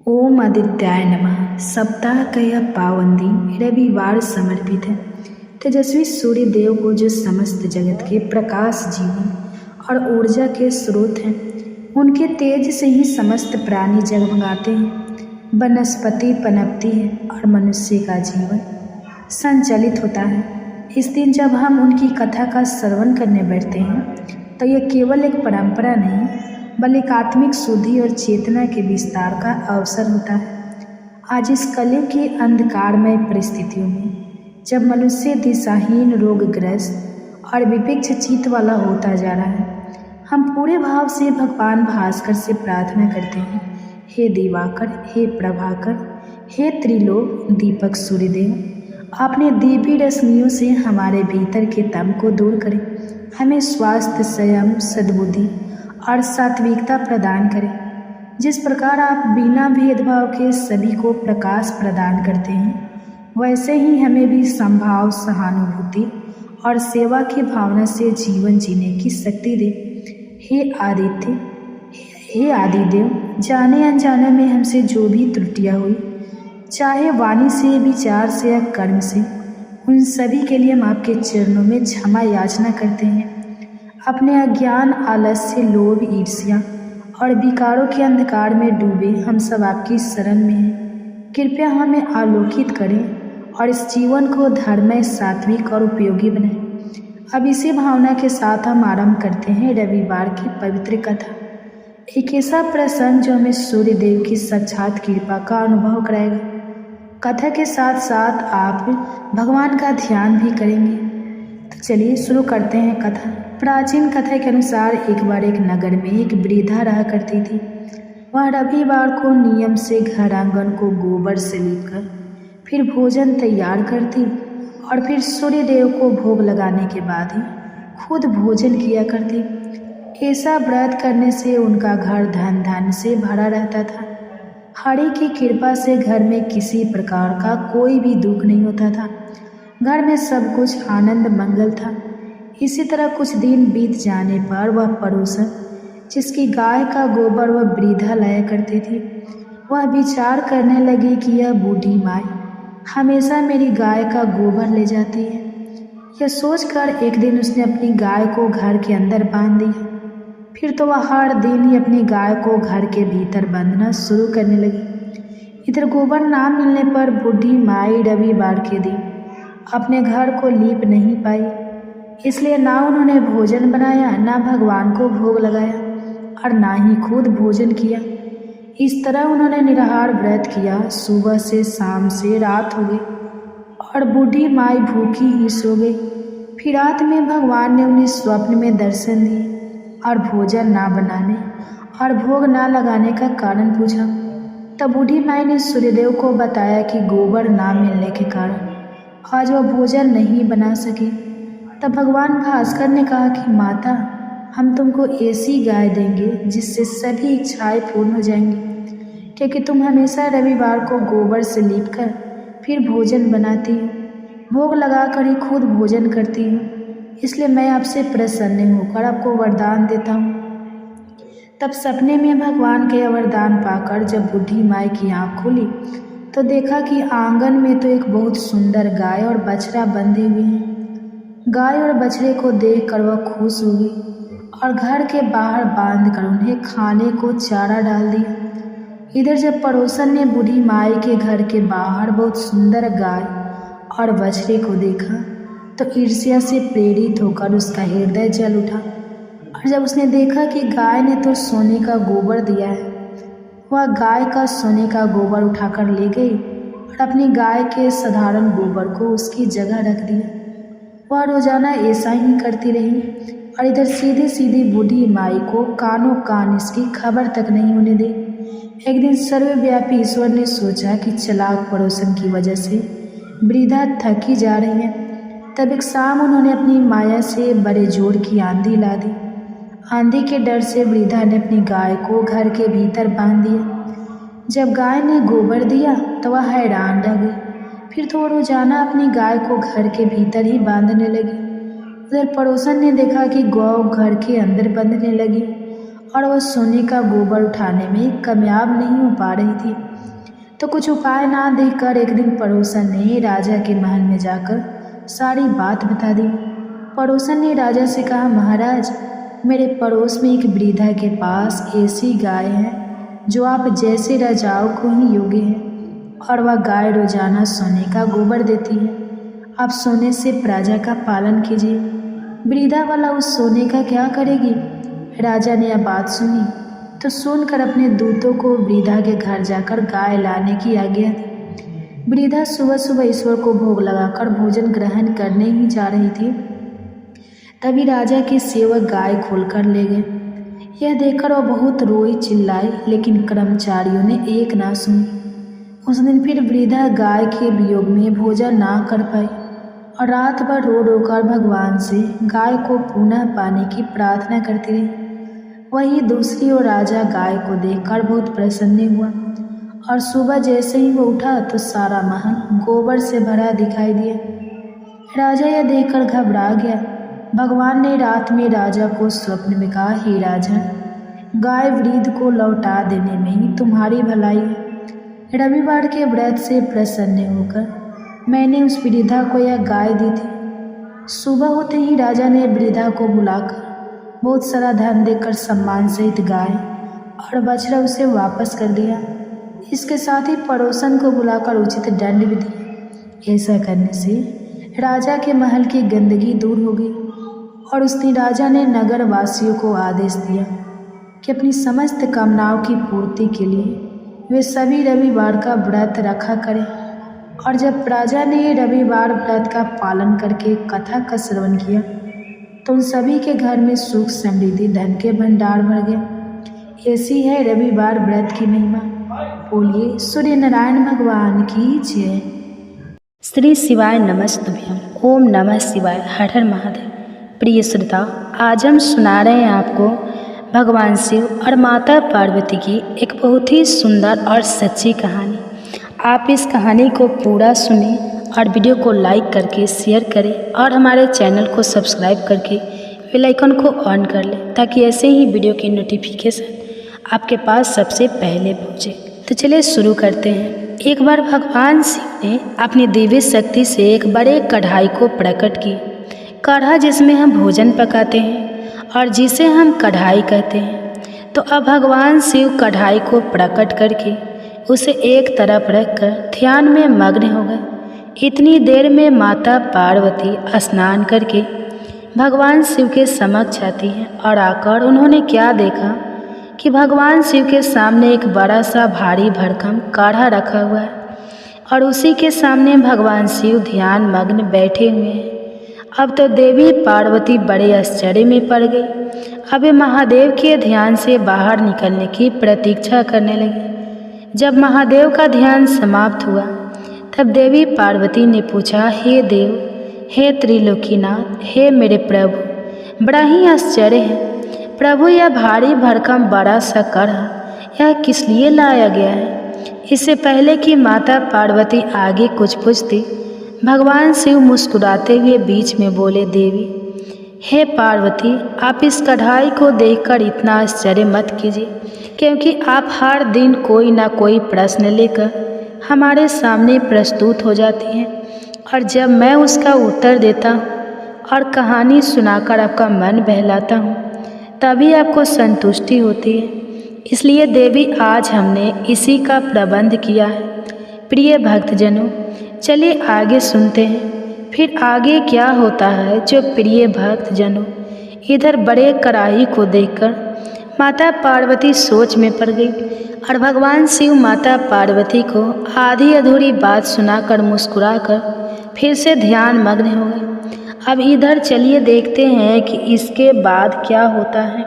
ओम आदित्याय नमः। सप्ताह का यह पावन दिन रविवार समर्पित है तेजस्वी सूर्य देव को, जो समस्त जगत के प्रकाश, जीवन और ऊर्जा के स्रोत हैं। उनके तेज से ही समस्त प्राणी जगमगाते हैं, वनस्पति पनपती है और मनुष्य का जीवन संचालित होता है। इस दिन जब हम उनकी कथा का श्रवण करने बैठते हैं तो यह केवल एक परंपरा नहीं, बल्कि आत्मिक शुद्धि और चेतना के विस्तार का अवसर होता है। आज इस कलयुग की अंधकारमय परिस्थितियों में, जब मनुष्य दिशाहीन, रोगग्रस्त और विपक्ष चित्त वाला होता जा रहा है, हम पूरे भाव से भगवान भास्कर से प्रार्थना करते हैं, हे दिवाकर, हे प्रभाकर, हे त्रिलोक दीपक सूर्यदेव, अपने दीपी रश्मियों से हमारे भीतर के तम को दूर करें, हमें स्वास्थ्य, संयम, सद्बुद्धि और सात्विकता प्रदान करें। जिस प्रकार आप बिना भेदभाव के सभी को प्रकाश प्रदान करते हैं, वैसे ही हमें भी संभाव, सहानुभूति और सेवा की भावना से जीवन जीने की शक्ति दे। हे आदित्य, हे आदिदेव, जाने अनजाने में हमसे जो भी त्रुटियां हुई, चाहे वाणी से, विचार से या कर्म से, उन सभी के लिए हम आपके चरणों में क्षमा याचना करते हैं। अपने अज्ञान, आलस्य, लोभ, ईर्ष्या और विकारों के अंधकार में डूबे हम सब आपकी शरण में हैं। कृपया हमें आलोकित करें और इस जीवन को धर्ममय, सात्विक और उपयोगी बनाएं। अब इसी भावना के साथ हम आरंभ करते हैं रविवार की पवित्र कथा। एक ऐसा प्रसंग जो हमें सूर्य देव की साक्षात कृपा का अनुभव कराएगा। कथा के साथ साथ आप भगवान का ध्यान भी करेंगे। तो चलिए शुरू करते हैं कथा। प्राचीन कथा के अनुसार एक बार एक नगर में एक वृद्धा रहा करती थी। वह रविवार को नियम से घर आंगन को गोबर से लीपकर फिर भोजन तैयार करती और फिर सूर्य देव को भोग लगाने के बाद ही खुद भोजन किया करती। ऐसा व्रत करने से उनका घर धन धान्य से भरा रहता था। हरि की कृपा से घर में किसी प्रकार का कोई भी दुख नहीं होता था। घर में सब कुछ आनंद मंगल था। इसी तरह कुछ दिन बीत जाने पर वह पड़ोसन, जिसकी गाय का गोबर वह वृद्धा लाया करती थी, वह विचार करने लगी कि यह बूढ़ी माई हमेशा मेरी गाय का गोबर ले जाती है। यह सोचकर एक दिन उसने अपनी गाय को घर के अंदर बांध दिया। फिर तो वह हर दिन ही अपनी गाय को घर के भीतर बांधना शुरू करने लगी। इधर गोबर ना मिलने पर बूढ़ी माई रविवार के दिन अपने घर को लीप नहीं पाई, इसलिए ना उन्होंने भोजन बनाया, ना भगवान को भोग लगाया और ना ही खुद भोजन किया। इस तरह उन्होंने निराहार व्रत किया। सुबह से शाम से रात हो गई और बूढ़ी माई भूखी ही सो गई। फिर रात में भगवान ने उन्हें स्वप्न में दर्शन दिए और भोजन ना बनाने और भोग ना लगाने का कारण पूछा। तब बूढ़ी माई ने सूर्यदेव को बताया कि गोबर ना मिलने के कारण आज वह भोजन नहीं बना सके। तब भगवान भास्कर ने कहा कि माता, हम तुमको ऐसी गाय देंगे जिससे सभी इच्छाएं पूर्ण हो जाएंगी, क्योंकि तुम हमेशा रविवार को गोबर से लीपकर फिर भोजन बनाती हो, भोग लगाकर ही खुद भोजन करती हो। इसलिए मैं आपसे प्रसन्न होकर आपको वरदान देता हूँ। तब सपने में भगवान का यह वरदान पाकर जब बूढ़ी माई की आँख खुली तो देखा कि आंगन में तो एक बहुत सुंदर गाय और बछड़ा बंधे हुए हैं। गाय और बछड़े को देखकर वह खुश हो गई और घर के बाहर बांधकर उन्हें खाने को चारा डाल दिया। इधर जब पड़ोसन ने बूढ़ी माई के घर के बाहर बहुत सुंदर गाय और बछड़े को देखा तो ईर्ष्या से प्रेरित होकर उसका हृदय जल उठा। और जब उसने देखा कि गाय ने तो सोने का गोबर दिया है, वह गाय का सोने का गोबर उठाकर ले गई और अपनी गाय के साधारण गोबर को उसकी जगह रख दिया। वह रोजाना ऐसा ही करती रही और इधर सीधी सीधी बूढ़ी माई को कानों कान इसकी खबर तक नहीं होने दी। एक दिन सर्वव्यापी ईश्वर ने सोचा कि चालाक पड़ोसन की वजह से वृद्धा थकी जा रही है। तब एक शाम उन्होंने अपनी माया से बड़े जोर की आंधी ला दी। आंधी के डर से वृद्धा ने अपनी गाय को घर के भीतर बांध दिया। जब गाय ने गोबर दिया तो वह हैरान रह गई। फिर तो रोजाना अपनी गाय को घर के भीतर ही बांधने लगी। उधर पड़ोसन ने देखा कि गौ घर के अंदर बंधने लगी और वह सोने का गोबर उठाने में कामयाब नहीं हो पा रही थी। तो कुछ उपाय ना देखकर एक दिन पड़ोसन ने राजा के महल में जाकर सारी बात बता दी। पड़ोसन ने राजा से कहा, महाराज, मेरे पड़ोस में एक वृद्धा के पास ऐसी गाय है जो आप जैसे राजाओं को ही योग्य है, और वह गाय रोजाना सोने का गोबर देती है। आप सोने से प्रजा का पालन कीजिए। वृद्धा वाला उस सोने का क्या करेगी? राजा ने यह बात सुनी तो सुनकर अपने दूतों को वृद्धा के घर जाकर गाय लाने की आज्ञा दी। वृद्धा सुबह सुबह ईश्वर को भोग लगाकर भोजन ग्रहण करने ही जा रही थी, तभी राजा के सेवक गाय खोलकर ले गए। यह देखकर वह बहुत रोई चिल्लाई, लेकिन कर्मचारियों ने एक ना सुनी। उस दिन फिर वृद्धा गाय के वियोग में भोजन ना कर पाई और रात भर रो रोकर भगवान से गाय को पुनः पाने की प्रार्थना करती रही। वहीं दूसरी ओर राजा गाय को देखकर बहुत प्रसन्न हुआ और सुबह जैसे ही वो उठा तो सारा महल गोबर से भरा दिखाई दिया। राजा यह देखकर घबरा गया। भगवान ने रात में राजा को स्वप्न में कहा, हे राजा, गाय वृद्ध को लौटा देने में ही तुम्हारी भलाई है। रविवार के व्रत से प्रसन्न होकर मैंने उस वृद्धा को यह गाय दी थी। सुबह होते ही राजा ने वृद्धा को बुलाकर बहुत सारा धन देकर सम्मान सहित गाय और बछड़ा उसे वापस कर दिया। इसके साथ ही पड़ोसन को बुलाकर उचित दंड भी दिया। ऐसा करने से राजा के महल की गंदगी दूर हो गई और उस दिन राजा ने नगर वासियों को आदेश दिया कि अपनी समस्त कामनाओं की पूर्ति के लिए वे सभी रविवार का व्रत रखा करें। और जब प्रजा ने रविवार व्रत का पालन करके कथा का श्रवण किया तो उन सभी के घर में सुख समृद्धि धन के भंडार भर गए। ऐसी है रविवार व्रत की महिमा। बोलिए सूर्य नारायण भगवान की जय। श्री शिवाय नमस्तुभ्यम। ओम नमः शिवाय। हर हर महादेव। प्रिय श्रोता, आज हम सुना रहे हैं आपको भगवान शिव और माता पार्वती की एक बहुत ही सुंदर और सच्ची कहानी। आप इस कहानी को पूरा सुने और वीडियो को लाइक करके शेयर करें और हमारे चैनल को सब्सक्राइब करके बेल आइकन को ऑन कर लें, ताकि ऐसे ही वीडियो की नोटिफिकेशन आपके पास सबसे पहले पहुँचे। तो चलिए शुरू करते हैं। एक बार भगवान शिव ने अपनी दिव्य शक्ति से एक बड़े कढ़ाई को प्रकट किया। कढ़ा जिसमें हम भोजन पकाते हैं और जिसे हम कढ़ाई कहते हैं। तो अब भगवान शिव कढ़ाई को प्रकट करके उसे एक तरफ रखकर ध्यान में मग्न हो गए। इतनी देर में माता पार्वती स्नान करके भगवान शिव के समक्ष आती हैं और आकर उन्होंने क्या देखा कि भगवान शिव के सामने एक बड़ा सा भारी भरकम काढ़ा रखा हुआ है और उसी के सामने भगवान शिव ध्यान मग्न बैठे हुए हैं। अब तो देवी पार्वती बड़े आश्चर्य में पड़ गई। अब वे महादेव के ध्यान से बाहर निकलने की प्रतीक्षा करने लगे। जब महादेव का ध्यान समाप्त हुआ तब देवी पार्वती ने पूछा, हे देव, हे त्रिलोकीनाथ, हे मेरे प्रभु, बड़ा ही आश्चर्य है प्रभु, यह भारी भरकम बड़ा सा कढ़ा यह किस लिए लाया गया है? इससे पहले कि माता पार्वती आगे कुछ पूछती, भगवान शिव मुस्कुराते हुए बीच में बोले, देवी, हे पार्वती, आप इस कढ़ाई को देखकर इतना आश्चर्य मत कीजिए, क्योंकि आप हर दिन कोई ना कोई प्रश्न लेकर हमारे सामने प्रस्तुत हो जाती हैं और जब मैं उसका उत्तर देता हूँ और कहानी सुनाकर आपका मन बहलाता हूँ तभी आपको संतुष्टि होती है। इसलिए देवी, आज हमने इसी का प्रबंध किया है। प्रिय भक्तजनों, चलिए आगे सुनते हैं फिर आगे क्या होता है। जो प्रिय भक्तजनों, इधर बड़े कढ़ाई को देखकर माता पार्वती सोच में पड़ गई और भगवान शिव माता पार्वती को आधी अधूरी बात सुनाकर मुस्कुराकर फिर से ध्यान मग्न हो गए। अब इधर चलिए देखते हैं कि इसके बाद क्या होता है।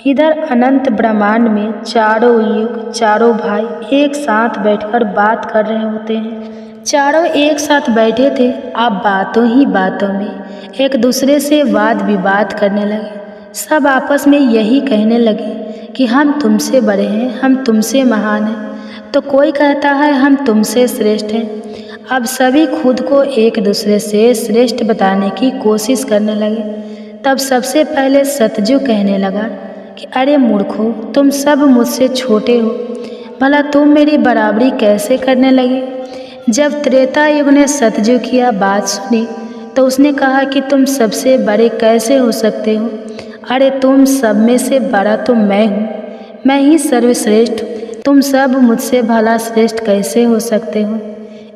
इधर अनंत ब्रह्मांड में चारों युग, चारों भाई एक साथ बैठकर बात कर रहे होते हैं। चारों एक साथ बैठे थे। अब बातों ही बातों में एक दूसरे से वाद विवाद करने लगे। सब आपस में यही कहने लगे कि हम तुमसे बड़े हैं, हम तुमसे महान हैं। तो कोई कहता है हम तुमसे श्रेष्ठ हैं। अब सभी खुद को एक दूसरे से श्रेष्ठ बताने की कोशिश करने लगे। तब सबसे पहले सतजू कहने लगा कि अरे मूर्खो, तुम सब मुझसे छोटे हो, भला तुम मेरी बराबरी कैसे करने लगे। जब त्रेता युग ने सतयुग की यह बात सुनी तो उसने कहा कि तुम सबसे बड़े कैसे हो सकते हो। अरे तुम सब में से बड़ा तो मैं हूँ, मैं ही सर्वश्रेष्ठ हूँ, तुम सब मुझसे भला श्रेष्ठ कैसे हो सकते हो।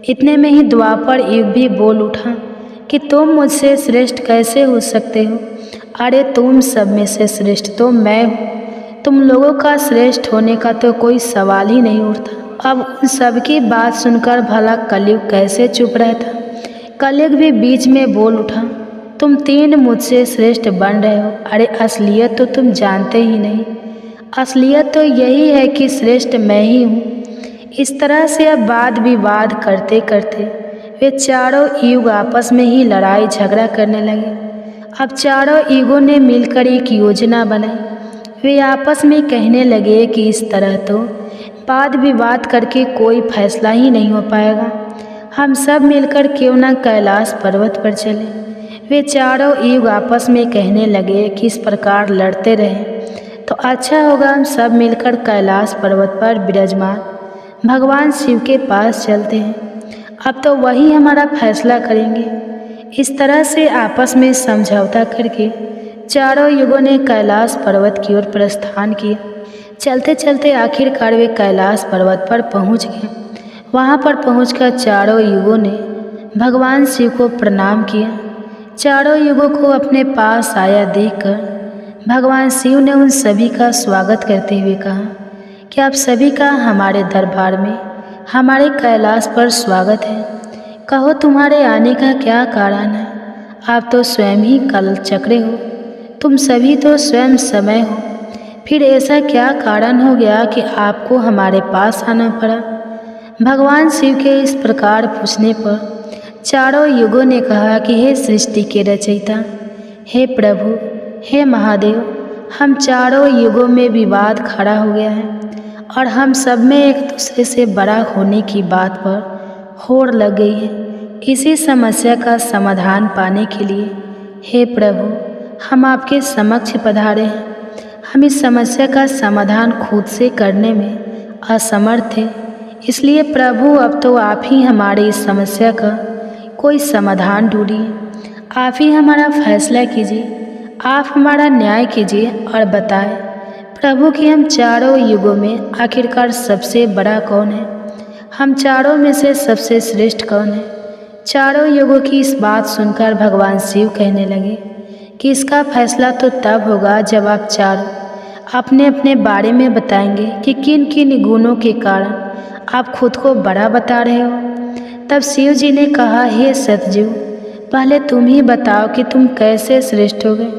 इतने में ही द्वापर युग भी बोल उठा कि तुम मुझसे श्रेष्ठ कैसे हो सकते हो। अरे तुम सब में से श्रेष्ठ तो मैं हूँ, तुम लोगों का श्रेष्ठ होने का तो कोई सवाल ही नहीं उठता। अब उन सब की बात सुनकर भला कलयुग कैसे चुप रहता। कलयुग भी बीच में बोल उठा, तुम तीन मुझसे श्रेष्ठ बन रहे हो। अरे असलियत तो तुम जानते ही नहीं, असलियत तो यही है कि श्रेष्ठ मैं ही हूँ। इस तरह से अब वाद विवाद करते करते वे चारों युग आपस में ही लड़ाई झगड़ा करने लगे। अब चारों युगों ने मिलकर एक योजना बनाई। वे आपस में कहने लगे कि इस तरह तो वाद विवाद करके कोई फैसला ही नहीं हो पाएगा, हम सब मिलकर क्यों न कैलाश पर्वत पर चले। वे चारों युग आपस में कहने लगे कि इस प्रकार लड़ते रहें तो अच्छा होगा, हम सब मिलकर कैलाश पर्वत पर विराजमान भगवान शिव के पास चलते हैं, अब तो वही हमारा फैसला करेंगे। इस तरह से आपस में समझौता करके चारों युगों ने कैलाश पर्वत की ओर प्रस्थान किया। चलते चलते आखिरकार वे कैलाश पर्वत पर पहुंच गए। वहां पर पहुंचकर चारों युगों ने भगवान शिव को प्रणाम किया। चारों युगों को अपने पास आया देखकर भगवान शिव ने उन सभी का स्वागत करते हुए कहा कि आप सभी का हमारे दरबार में, हमारे कैलाश पर स्वागत है। कहो तुम्हारे आने का क्या कारण है। आप तो स्वयं ही कालचक्र हो, तुम सभी तो स्वयं समय हो, फिर ऐसा क्या कारण हो गया कि आपको हमारे पास आना पड़ा। भगवान शिव के इस प्रकार पूछने पर चारों युगों ने कहा कि हे सृष्टि के रचयिता, हे प्रभु, हे महादेव, हम चारों युगों में विवाद खड़ा हो गया है और हम सब में एक दूसरे से बड़ा होने की बात पर होड़ लग गई है। इसी समस्या का समाधान पाने के लिए हे प्रभु हम आपके समक्ष पधारे हैं। हम इस समस्या का समाधान खुद से करने में असमर्थ थे, इसलिए प्रभु अब तो आप ही हमारी इस समस्या का कोई समाधान ढूंढिए। आप ही हमारा फैसला कीजिए, आप हमारा न्याय कीजिए और बताएं प्रभु कि हम चारों युगों में आखिरकार सबसे बड़ा कौन है, हम चारों में से सबसे श्रेष्ठ कौन है। चारों युगों की इस बात सुनकर भगवान शिव कहने लगे कि इसका फैसला तो तब होगा जब आप चारों अपने अपने बारे में बताएंगे कि किन किन गुणों के कारण आप खुद को बड़ा बता रहे हो। तब शिव जी ने कहा, हे सतयुग, पहले तुम ही बताओ कि तुम कैसे श्रेष्ठ हो गए।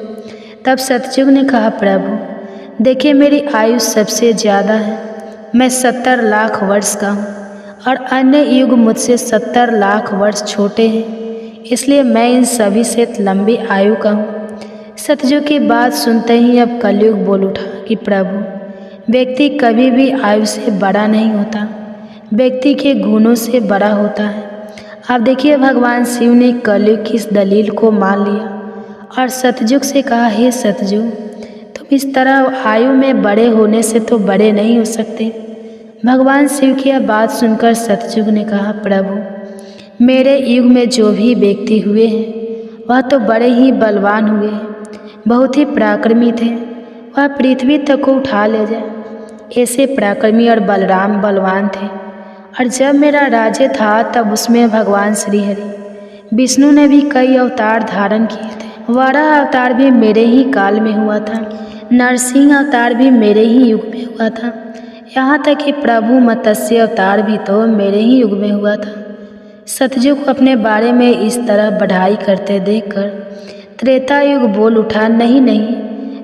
तब सतयुग ने कहा, प्रभु देखिए मेरी आयु सबसे ज़्यादा है, मैं 70 लाख वर्ष का हूँ और अन्य युग मुझसे 70 लाख वर्ष छोटे हैं, इसलिए मैं इन सभी से लंबी आयु का हूँ। सतयुग की बात सुनते ही अब कलयुग बोल उठा कि प्रभु व्यक्ति कभी भी आयु से बड़ा नहीं होता, व्यक्ति के गुणों से बड़ा होता है। आप देखिए भगवान शिव ने कलयुग की इस दलील को मान लिया और सतयुग से कहा, हे सतयुग, तुम इस तरह आयु में बड़े होने से तो बड़े नहीं हो सकते। भगवान शिव की यह बात सुनकर सतयुग ने कहा, प्रभु मेरे युग में जो भी व्यक्ति हुए हैं वह तो बड़े ही बलवान हुए हैं, बहुत ही पराक्रमी थे, वह पृथ्वी तक को उठा ले जाए, ऐसे पराक्रमी और बलराम बलवान थे। और जब मेरा राज्य था तब उसमें भगवान श्री हरि विष्णु ने भी कई अवतार धारण किए थे। वराह अवतार भी मेरे ही काल में हुआ था, नरसिंह अवतार भी मेरे ही युग में हुआ था, यहाँ तक कि प्रभु मत्स्य अवतार भी तो मेरे ही युग में हुआ था। सतयुग को अपने बारे में इस तरह बढ़ाई करते देखकर त्रेता युग बोल उठा, नहीं नहीं,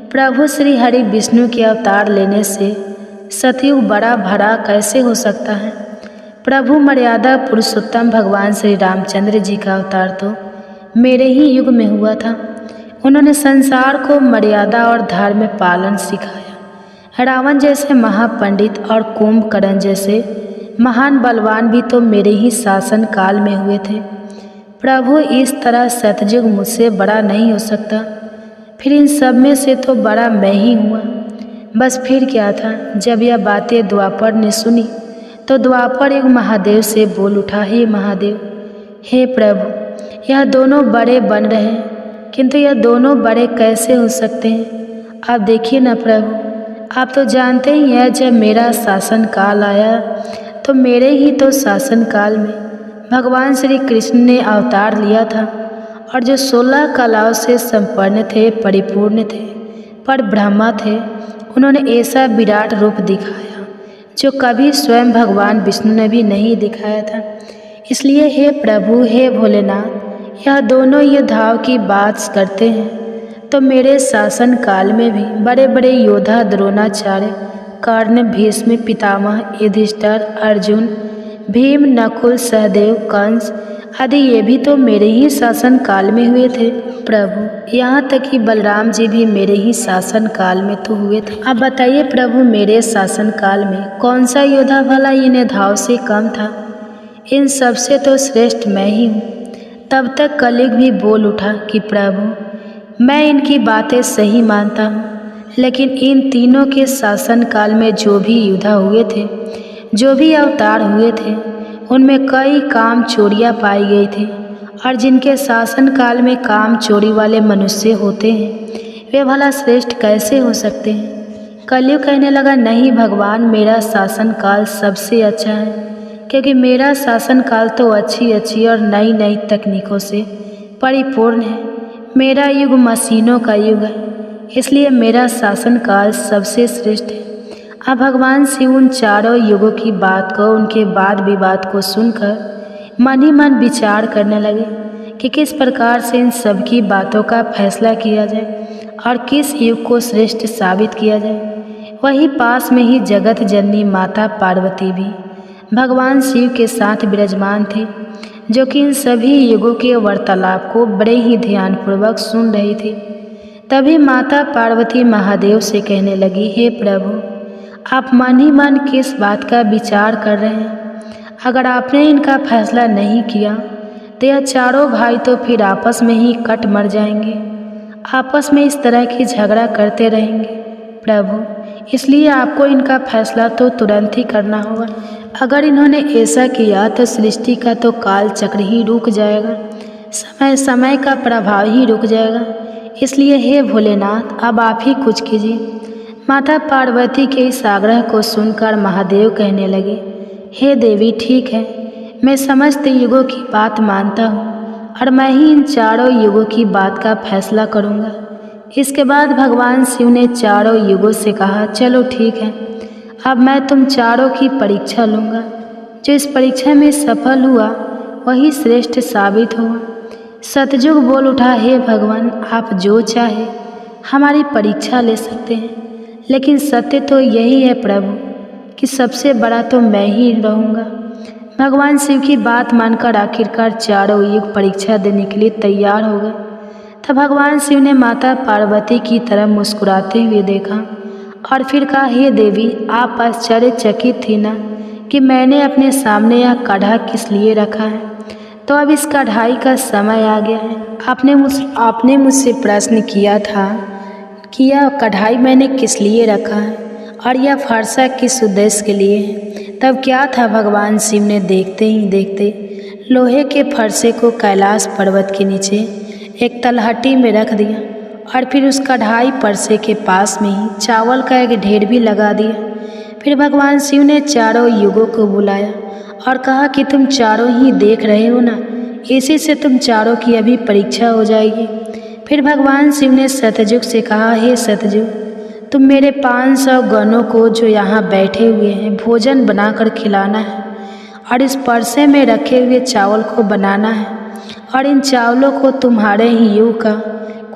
प्रभु श्री हरि विष्णु के अवतार लेने से सतयुग बड़ा भरा कैसे हो सकता है। प्रभु मर्यादा पुरुषोत्तम भगवान श्री रामचंद्र जी का अवतार तो मेरे ही युग में हुआ था। उन्होंने संसार को मर्यादा और धर्म पालन सिखाया। रावण जैसे महापंडित और कुंभकर्ण जैसे महान बलवान भी तो मेरे ही शासन काल में हुए थे। प्रभु इस तरह सतयुग मुझसे बड़ा नहीं हो सकता, फिर इन सब में से तो बड़ा मैं ही हुआ। बस फिर क्या था, जब यह बातें द्वापर ने सुनी तो द्वापर युग महादेव से बोल उठा, हे महादेव, हे प्रभु, यह दोनों बड़े बन रहे हैं, किंतु यह दोनों बड़े कैसे हो सकते हैं? आप देखिए ना प्रभु, आप तो जानते ही हैं, जब मेरा शासन काल आया तो मेरे ही तो शासन काल में भगवान श्री कृष्ण ने अवतार लिया था और जो 16 कलाओं से संपन्न थे, परिपूर्ण थे, पर ब्रह्मा थे, उन्होंने ऐसा विराट रूप दिखाया जो कभी स्वयं भगवान विष्णु ने भी नहीं दिखाया था। इसलिए हे प्रभु, हे भोलेनाथ, यह दोनों योद्धाओं की बात करते हैं तो मेरे शासन काल में भी बड़े बड़े योद्धा द्रोणाचार्य, कर्ण, भीष्म, पितामह, युधिष्ठिर, अर्जुन, भीम, नकुल, सहदेव, कंस आदि ये भी तो मेरे ही शासन काल में हुए थे प्रभु। यहाँ तक कि बलराम जी भी मेरे ही शासन काल में तो हुए थे। अब बताइए प्रभु, मेरे शासन काल में कौन सा योद्धा भला इन योद्धाओं से कम था? इन सबसे तो श्रेष्ठ मैं ही हूँ। तब तक कलियुग भी बोल उठा कि प्रभु, मैं इनकी बातें सही मानता हूँ, लेकिन इन तीनों के शासन काल में जो भी योद्धा हुए थे, जो भी अवतार हुए थे, उनमें कई काम चोरियाँ पाई गई थी, और जिनके शासन काल में काम चोरी वाले मनुष्य होते हैं, वे भला श्रेष्ठ कैसे हो सकते हैं? कलियुग कहने लगा, नहीं भगवान, मेरा शासन काल सबसे अच्छा है, क्योंकि मेरा शासन काल तो अच्छी अच्छी और नई नई तकनीकों से परिपूर्ण है। मेरा युग मशीनों का युग है, इसलिए मेरा शासन काल सबसे श्रेष्ठ है। अब भगवान शिव उन चारों युगों की बात को, उनके वाद विवाद को सुनकर मन ही मन विचार करने लगे कि किस प्रकार से इन सब की बातों का फैसला किया जाए और किस युग को श्रेष्ठ साबित किया जाए। वहीं पास में ही जगत जननी माता पार्वती भी भगवान शिव के साथ विराजमान थे, जो कि इन सभी युगों के वार्तालाप को बड़े ही ध्यानपूर्वक सुन रही थी। तभी माता पार्वती महादेव से कहने लगी, हे प्रभु, आप मन ही मन किस बात का विचार कर रहे हैं? अगर आपने इनका फैसला नहीं किया तो यह चारों भाई तो फिर आपस में ही कट मर जाएंगे, आपस में इस तरह की झगड़ा करते रहेंगे प्रभु। इसलिए आपको इनका फैसला तो तुरंत ही करना होगा। अगर इन्होंने ऐसा किया तो सृष्टि का तो काल चक्र ही रुक जाएगा, समय का प्रभाव ही रुक जाएगा। इसलिए हे भोलेनाथ, अब आप ही कुछ कीजिए। माता पार्वती के इस आग्रह को सुनकर महादेव कहने लगे, हे देवी, ठीक है, मैं समस्त युगों की बात मानता हूँ और मैं ही इन चारों युगों की बात का फैसला करूँगा। इसके बाद भगवान शिव ने चारों युगों से कहा, चलो ठीक है, अब मैं तुम चारों की परीक्षा लूँगा। जो इस परीक्षा में सफल हुआ वही श्रेष्ठ साबित हुआ। सतयुग बोल उठा, हे भगवान, आप जो चाहे हमारी परीक्षा ले सकते हैं, लेकिन सत्य तो यही है प्रभु कि सबसे बड़ा तो मैं ही रहूँगा। भगवान शिव की बात मानकर आखिरकार चारों युग परीक्षा देने के लिए तैयार हो गए। तब भगवान शिव ने माता पार्वती की तरफ मुस्कुराते हुए देखा और फिर कहा, हे देवी, आप आश्चर्यचकित थी ना कि मैंने अपने सामने यह कढ़ा किस लिए रखा है? तो अब इस कढ़ाई का समय आ गया है। आपने मुझसे प्रश्न किया था कि यह कढ़ाई मैंने किस लिए रखा है और यह फरसा किस उद्देश्य के लिए है। तब क्या था, भगवान शिव ने देखते ही देखते लोहे के फरसे को कैलाश पर्वत के नीचे एक तलहटी में रख दिया और फिर उस कढ़ाई परसे के पास में ही चावल का एक ढेर भी लगा दिया। फिर भगवान शिव ने चारों युगों को बुलाया और कहा कि तुम चारों ही देख रहे हो ना, इसी से तुम चारों की अभी परीक्षा हो जाएगी। फिर भगवान शिव ने सतयुग से कहा, हे सतयुग, तुम मेरे 500 गणों को जो यहाँ बैठे हुए हैं भोजन बनाकर खिलाना है और इस परसे में रखे हुए चावल को बनाना है और इन चावलों को तुम्हारे ही युग का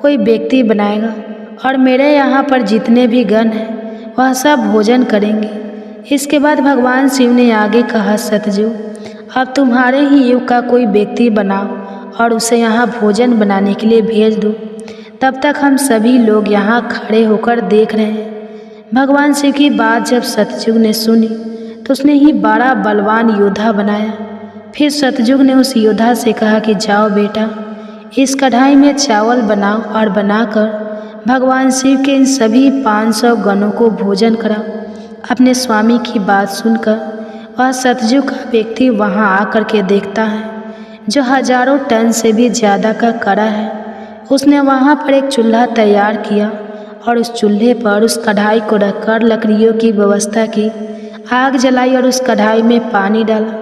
कोई व्यक्ति बनाएगा और मेरे यहाँ पर जितने भी गण हैं वह सब भोजन करेंगे। इसके बाद भगवान शिव ने आगे कहा, सतयुग, अब तुम्हारे ही युग का कोई व्यक्ति बनाओ और उसे यहाँ भोजन बनाने के लिए भेज दो। तब तक हम सभी लोग यहाँ खड़े होकर देख रहे हैं। भगवान शिव की बात जब सतयुग ने सुनी तो उसने ही बड़ा बलवान योद्धा बनाया। फिर सतयुग ने उस योद्धा से कहा कि जाओ बेटा, इस कढ़ाई में चावल बनाओ और बनाकर भगवान शिव के इन सभी 500 गणों को भोजन करा। अपने स्वामी की बात सुनकर वह सतयुग का व्यक्ति वहां आकर के देखता है जो हजारों टन से भी ज़्यादा का कड़ा है। उसने वहां पर एक चूल्हा तैयार किया और उस चूल्हे पर उस कढ़ाई को रखकर लकड़ियों की व्यवस्था की। आग जलाई और उस कढ़ाई में पानी डाला,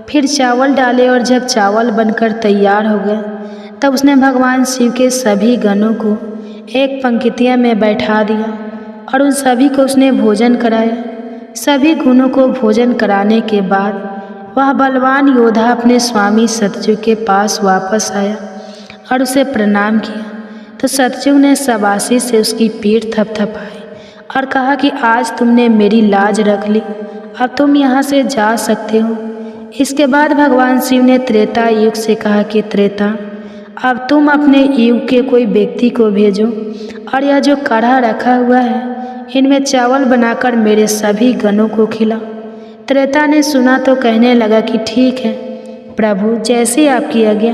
फिर चावल डाले और जब चावल बनकर तैयार हो गए तब उसने भगवान शिव के सभी गणों को एक पंक्तियाँ में बैठा दिया और उन सभी को उसने भोजन कराया। सभी गुणों को भोजन कराने के बाद वह बलवान योद्धा अपने स्वामी सतयुग के पास वापस आया और उसे प्रणाम किया तो सतयुग ने शाबाशी से उसकी पीठ थपथपाई और कहा कि आज तुमने मेरी लाज रख ली, अब तुम यहाँ से जा सकते हो। इसके बाद भगवान शिव ने त्रेता युग से कहा कि त्रेता, अब तुम अपने युग के कोई व्यक्ति को भेजो और यह जो कढ़ा रखा हुआ है इनमें चावल बनाकर मेरे सभी गणों को खिलाओ। त्रेता ने सुना तो कहने लगा कि ठीक है प्रभु, जैसी आपकी आज्ञा।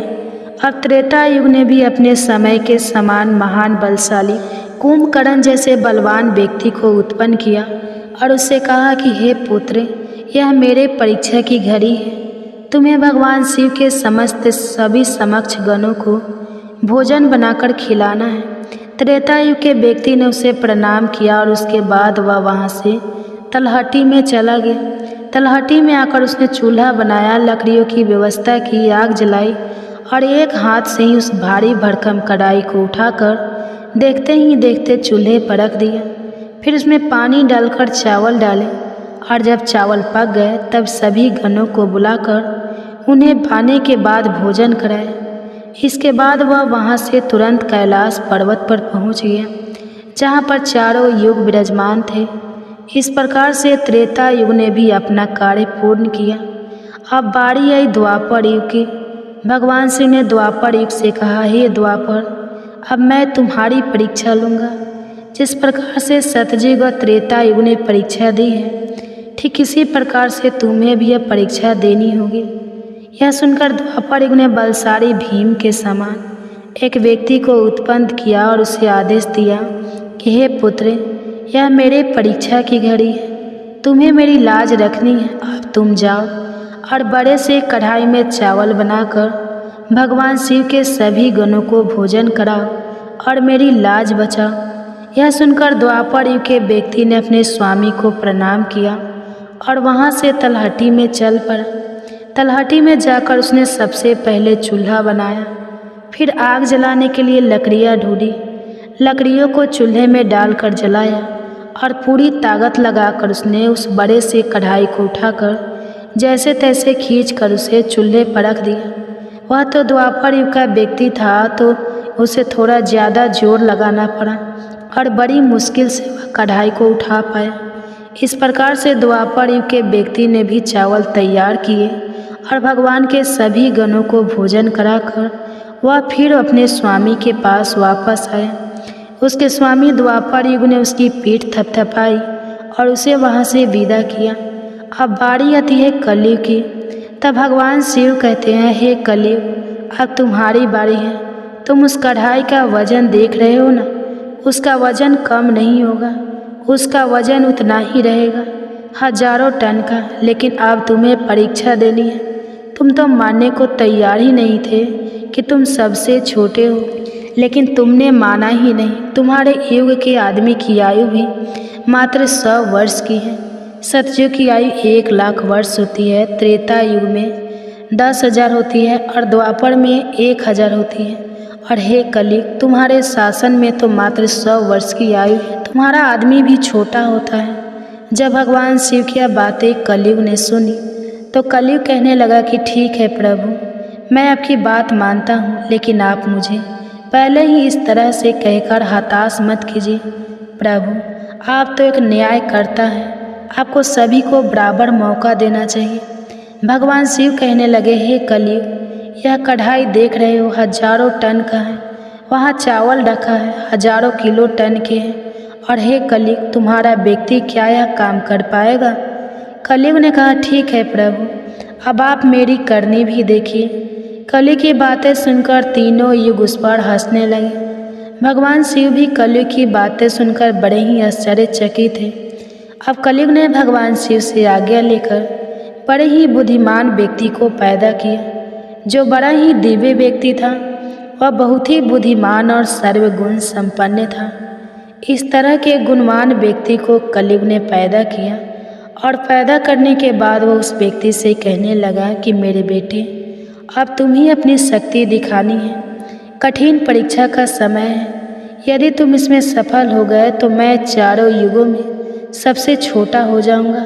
अब त्रेता युग ने भी अपने समय के समान महान बलशाली कुंभकर्ण जैसे बलवान व्यक्ति को उत्पन्न किया और उससे कहा कि हे पुत्र, यह मेरे परीक्षा की घड़ी है, तुम्हें भगवान शिव के समस्त सभी समक्ष गणों को भोजन बनाकर खिलाना है। त्रेता युग के व्यक्ति ने उसे प्रणाम किया और उसके बाद वह वहाँ से तलहटी में चला गया। तलहटी में आकर उसने चूल्हा बनाया, लकड़ियों की व्यवस्था की, आग जलाई और एक हाथ से ही उस भारी भरकम कढ़ाई को उठाकर देखते ही देखते चूल्हे पर रख दिया। फिर उसमें पानी डालकर चावल डाले और जब चावल पक गए तब सभी गणों को बुलाकर उन्हें खाने के बाद भोजन कराया। इसके बाद वह वहाँ से तुरंत कैलाश पर्वत पर पहुँच गया जहाँ पर चारों युग विराजमान थे। इस प्रकार से त्रेता युग ने भी अपना कार्य पूर्ण किया। अब बारी आई द्वापर युग की। भगवान शिव ने द्वापर युग से कहा, हे द्वापर, अब मैं तुम्हारी परीक्षा लूँगा। जिस प्रकार से सतयुग और त्रेता युग ने परीक्षा दी है ठीक इसी प्रकार से तुम्हें भी यह परीक्षा देनी होगी। यह सुनकर द्वापर युग ने बलशाली भीम के समान एक व्यक्ति को उत्पन्न किया और उसे आदेश दिया कि हे पुत्र, यह मेरे परीक्षा की घड़ी है, तुम्हें मेरी लाज रखनी है। अब तुम जाओ और बड़े से कढ़ाई में चावल बनाकर भगवान शिव के सभी गणों को भोजन कराओ और मेरी लाज बचाओ। यह सुनकर द्वापर युग के व्यक्ति ने अपने स्वामी को प्रणाम किया और वहाँ से तलहटी में चल पड़ा। तलहटी में जाकर उसने सबसे पहले चूल्हा बनाया, फिर आग जलाने के लिए लकड़ियाँ ढूंढी, लकड़ियों को चूल्हे में डालकर जलाया और पूरी ताकत लगाकर उसने उस बड़े से कढ़ाई को उठाकर जैसे तैसे खींचकर उसे चूल्हे पर रख दिया। वह तो द्वापर युग का व्यक्ति था तो उसे थोड़ा ज़्यादा जोर लगाना पड़ा और बड़ी मुश्किल से वह कढ़ाई को उठा पाया। इस प्रकार से द्वापर युग के व्यक्ति ने भी चावल तैयार किए और भगवान के सभी गणों को भोजन कराकर वह फिर अपने स्वामी के पास वापस आया। उसके स्वामी द्वापर युग ने उसकी पीठ थपथपाई और उसे वहाँ से विदा किया। अब बारी आती है कलयुग की। तब भगवान शिव कहते हैं, हे कलयुग, अब तुम्हारी बारी है। तुम उस कढ़ाई का वजन देख रहे हो ना, उसका वजन कम नहीं होगा, उसका वजन उतना ही रहेगा, हजारों टन का। लेकिन अब तुम्हें परीक्षा देनी है। तुम तो मानने को तैयार ही नहीं थे कि तुम सबसे छोटे हो, लेकिन तुमने माना ही नहीं। तुम्हारे युग के आदमी की आयु भी मात्र 100 वर्ष की है। सतयुग की आयु 1 लाख वर्ष होती है, त्रेता युग में 10,000 होती है और द्वापर में 1,000 होती है। और हे कलयुग, तुम्हारे शासन में तो मात्र 100 वर्ष की आयु है। तुम्हारा आदमी भी छोटा होता है। जब भगवान शिव की यह बातें कलयुग ने सुनी तो कलयुग कहने लगा कि ठीक है प्रभु, मैं आपकी बात मानता हूँ, लेकिन आप मुझे पहले ही इस तरह से कहकर हताश मत कीजिए। प्रभु, आप तो एक न्यायकर्ता हैं, आपको सभी को बराबर मौका देना चाहिए। भगवान शिव कहने लगे, हे कलयुग, यह कढ़ाई देख रहे हो, हजारों टन का है। वहाँ चावल रखा है, हजारों किलो टन के हैं। और हे कलयुग, तुम्हारा व्यक्ति क्या यह काम कर पाएगा? कलयुग ने कहा, ठीक है प्रभु, अब आप मेरी करनी भी देखिए। कलयुग की बातें सुनकर तीनों युग उस पर हंसने लगे। भगवान शिव भी कलयुग की बातें सुनकर बड़े ही आश्चर्यचकित थे। अब कलयुग ने भगवान शिव से आज्ञा लेकर बड़े ही बुद्धिमान व्यक्ति को पैदा किया, जो बड़ा ही दिव्य व्यक्ति था। वह बहुत ही बुद्धिमान और सर्वगुण संपन्न था। इस तरह के गुणवान व्यक्ति को कलयुग ने पैदा किया और पैदा करने के बाद वह उस व्यक्ति से कहने लगा कि मेरे बेटे, अब तुम ही अपनी शक्ति दिखानी है। कठिन परीक्षा का समय है। यदि तुम इसमें सफल हो गए तो मैं चारों युगों में सबसे छोटा हो जाऊंगा।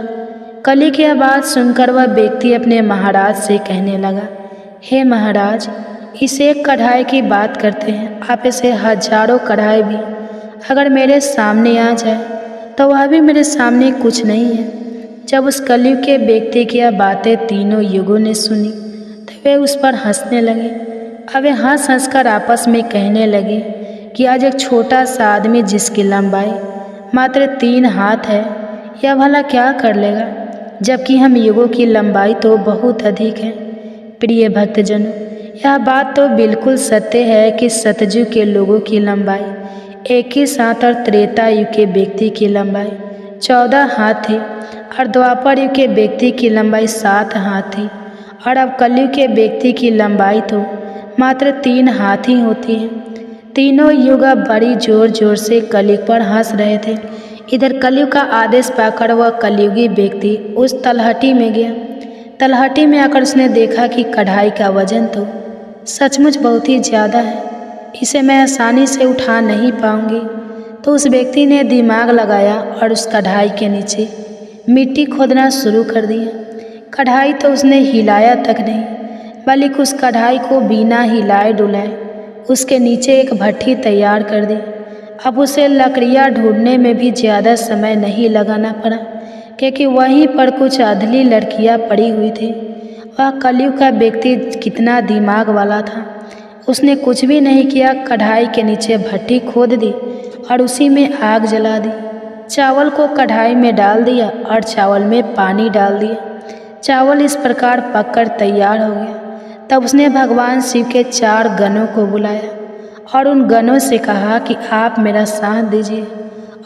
कलयुग की बात सुनकर वह व्यक्ति अपने महाराज से कहने लगा, हे महाराज, इस एक कढ़ाई की बात करते हैं, आप इसे हजारों कढ़ाई भी अगर मेरे सामने आ जाए तो वह भी मेरे सामने कुछ नहीं है। जब उस कलयुग के व्यक्ति की यह बातें तीनों युगों ने सुनी तो वे उस पर हंसने लगे। अब वे हंस कर आपस में कहने लगे कि आज एक छोटा सा आदमी जिसकी लंबाई मात्र 3 हाथ है, यह भला क्या कर लेगा, जबकि हम युगों की लंबाई तो बहुत अधिक है। प्रिय भक्तजनों, यह बात तो बिल्कुल सत्य है कि सतयुग के लोगों की लंबाई 21 हाथ और त्रेता युग के व्यक्ति की लंबाई 14 हाथ थी और द्वापर युग के व्यक्ति की लंबाई 7 हाथ थी और अब कलयुग के व्यक्ति की लंबाई तो मात्र 3 हाथ ही होती है। तीनों युग अब बड़ी जोर जोर से कलयुग पर हंस रहे थे। इधर कलयुग का आदेश पाकर वह कलयुगी व्यक्ति उस तलहटी में गया। तलहटी में आकर उसने देखा कि कढ़ाई का वजन तो सचमुच बहुत ही ज़्यादा है, इसे मैं आसानी से उठा नहीं पाऊंगी। तो उस व्यक्ति ने दिमाग लगाया और उस कढ़ाई के नीचे मिट्टी खोदना शुरू कर दिया। कढ़ाई तो उसने हिलाया तक नहीं, बल्कि उस कढ़ाई को बिना हिलाए डुलाए उसके नीचे एक भट्ठी तैयार कर दी। अब उसे लकड़ियाँ ढूंढने में भी ज़्यादा समय नहीं लगाना पड़ा, क्योंकि वहीं पर कुछ अधली लड़कियाँ पड़ी हुई थी। वह कलयुग का व्यक्ति कितना दिमाग वाला था, उसने कुछ भी नहीं किया, कढ़ाई के नीचे भट्ठी खोद दी और उसी में आग जला दी। चावल को कढ़ाई में डाल दिया और चावल में पानी डाल दिया। चावल इस प्रकार पककर तैयार हो गया। तब उसने भगवान शिव के 4 गणों को बुलाया और उन गणों से कहा कि आप मेरा साथ दीजिए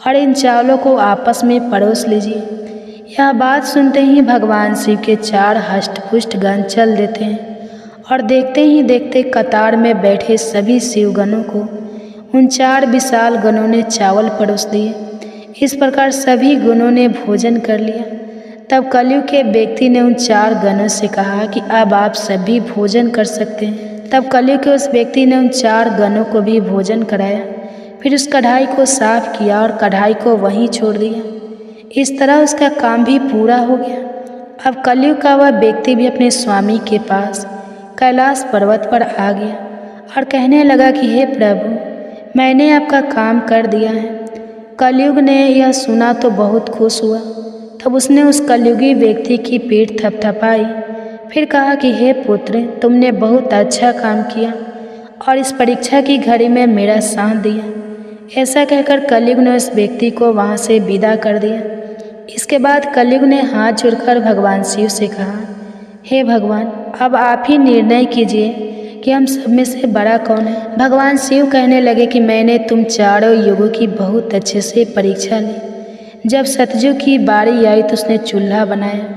और इन चावलों को आपस में परोस लीजिए। यह बात सुनते ही भगवान शिव के 4 हष्टपुष्ट गण चल देते हैं और देखते ही देखते कतार में बैठे सभी शिवगणों को उन 4 विशाल गणों ने चावल परोस दिए। इस प्रकार सभी गणों ने भोजन कर लिया। तब कलयुग के व्यक्ति ने उन 4 गणों से कहा कि अब आप सभी भोजन कर सकते हैं। तब कलयुग के उस व्यक्ति ने उन 4 गणों को भी भोजन कराया, फिर उस कढ़ाई को साफ किया और कढ़ाई को वहीं छोड़ दिया। इस तरह उसका काम भी पूरा हो गया। अब कलयुग का वह व्यक्ति भी अपने स्वामी के पास कैलाश पर्वत पर आ गया और कहने लगा कि हे प्रभु, मैंने आपका काम कर दिया है। कलयुग ने यह सुना तो बहुत खुश हुआ। तब उसने उस कलयुगी व्यक्ति की पीठ थपथपाई, फिर कहा कि हे पुत्र, तुमने बहुत अच्छा काम किया और इस परीक्षा की घड़ी में मेरा साथ दिया। ऐसा कहकर कलयुग ने उस व्यक्ति को वहाँ से विदा कर दिया। इसके बाद कलयुग ने हाथ जोड़कर भगवान शिव से कहा, हे भगवान, अब आप ही निर्णय कीजिए कि हम सब में से बड़ा कौन है। भगवान शिव कहने लगे कि मैंने तुम चारों युगों की बहुत अच्छे से परीक्षा ली। जब सतयुग की बारी आई तो उसने चूल्हा बनाया,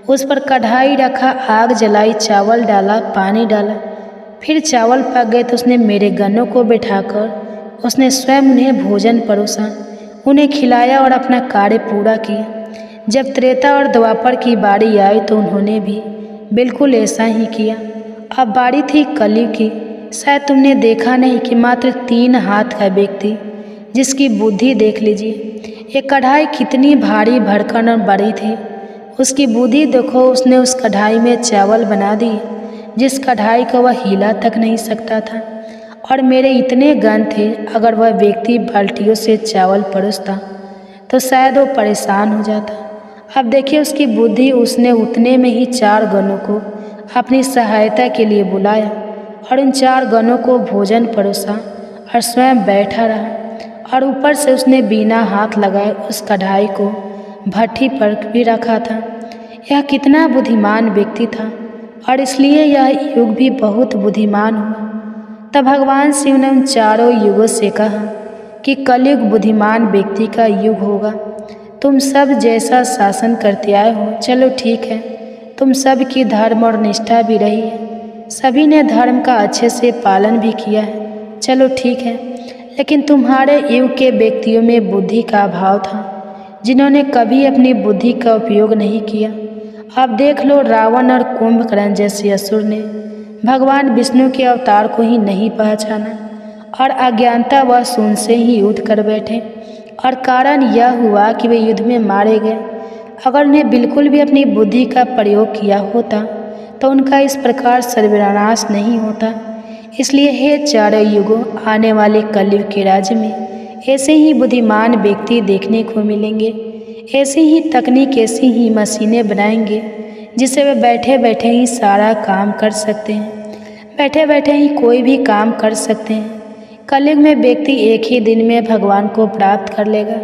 उस पर कढ़ाई रखा, आग जलाई, चावल डाला, पानी डाला। फिर चावल पक गए तो उसने मेरे गणों को बिठाकर उसने स्वयं उन्हें भोजन परोसा, उन्हें खिलाया और अपना कार्य पूरा किया। जब त्रेता और द्वापर की बारी आई तो उन्होंने भी बिल्कुल ऐसा ही किया। अब बारी थी कलयुग की। शायद तुमने देखा नहीं कि मात्र 3 हाथ का व्यक्ति, जिसकी बुद्धि देख लीजिए, ये कढ़ाई कितनी भारी भरकम और बड़ी थी। उसकी बुद्धि देखो, उसने उस कढ़ाई में चावल बना दिए जिस कढ़ाई को वह हिला तक नहीं सकता था। और मेरे इतने गण थे, अगर वह व्यक्ति बाल्टियों से चावल परोसता तो शायद वो परेशान हो जाता। अब देखिए उसकी बुद्धि, उसने उतने में ही 4 गणों को अपनी सहायता के लिए बुलाया और उन 4 गणों को भोजन परोसा और स्वयं बैठा रहा। और ऊपर से उसने बिना हाथ लगाए उस कढ़ाई को भट्ठी पर भी रखा था। यह कितना बुद्धिमान व्यक्ति था और इसलिए यह युग भी बहुत बुद्धिमान हुआ। तब भगवान शिव ने उन चारों युगों से कहा कि कलयुग बुद्धिमान व्यक्ति का युग होगा। तुम सब जैसा शासन करते आए हो, चलो ठीक है, तुम सब की धर्म और निष्ठा भी रही है, सभी ने धर्म का अच्छे से पालन भी किया है, चलो ठीक है। लेकिन तुम्हारे युग के व्यक्तियों में बुद्धि का अभाव था, जिन्होंने कभी अपनी बुद्धि का उपयोग नहीं किया। अब देख लो, रावण और कुंभकर्ण जैसे असुर ने भगवान विष्णु के अवतार को ही नहीं पहचाना और अज्ञानता व शून्य से ही युद्ध कर बैठे, और कारण यह हुआ कि वे युद्ध में मारे गए। अगर उन्हें बिल्कुल भी अपनी बुद्धि का प्रयोग किया होता तो उनका इस प्रकार सर्वनाश नहीं होता। इसलिए हे चारों युगों, आने वाले कलयुग के राज्य में ऐसे ही बुद्धिमान व्यक्ति देखने को मिलेंगे। ऐसी ही तकनीक, ऐसी ही मशीनें बनाएंगे जिससे वे बैठे बैठे ही सारा काम कर सकते हैं, बैठे बैठे ही कोई भी काम कर सकते हैं। कलयुग में व्यक्ति एक ही दिन में भगवान को प्राप्त कर लेगा।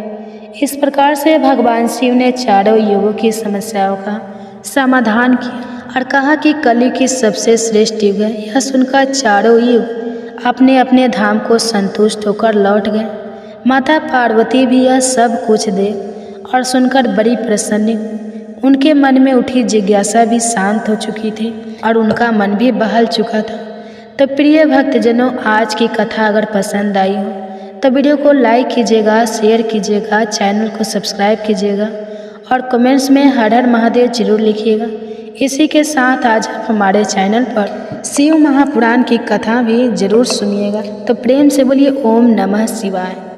इस प्रकार से भगवान शिव ने चारों युगों की समस्याओं का समाधान किया और कहा कि कलयुग की सबसे श्रेष्ठ युग है। यह सुनकर चारों युग अपने अपने धाम को संतुष्ट होकर लौट गए। माता पार्वती भी यह सब कुछ देख और सुनकर बड़ी प्रसन्न हुई। उनके मन में उठी जिज्ञासा भी शांत हो चुकी थी और उनका मन भी बहल चुका था। तो प्रिय भक्तजनों, आज की कथा अगर पसंद आई हो तो वीडियो को लाइक कीजिएगा, शेयर कीजिएगा, चैनल को सब्सक्राइब कीजिएगा और कमेंट्स में हर हर महादेव जरूर लिखिएगा। इसी के साथ आज आप हमारे चैनल पर शिव महापुराण की कथा भी जरूर सुनिएगा। तो प्रेम से बोलिए ओम नमः शिवाय।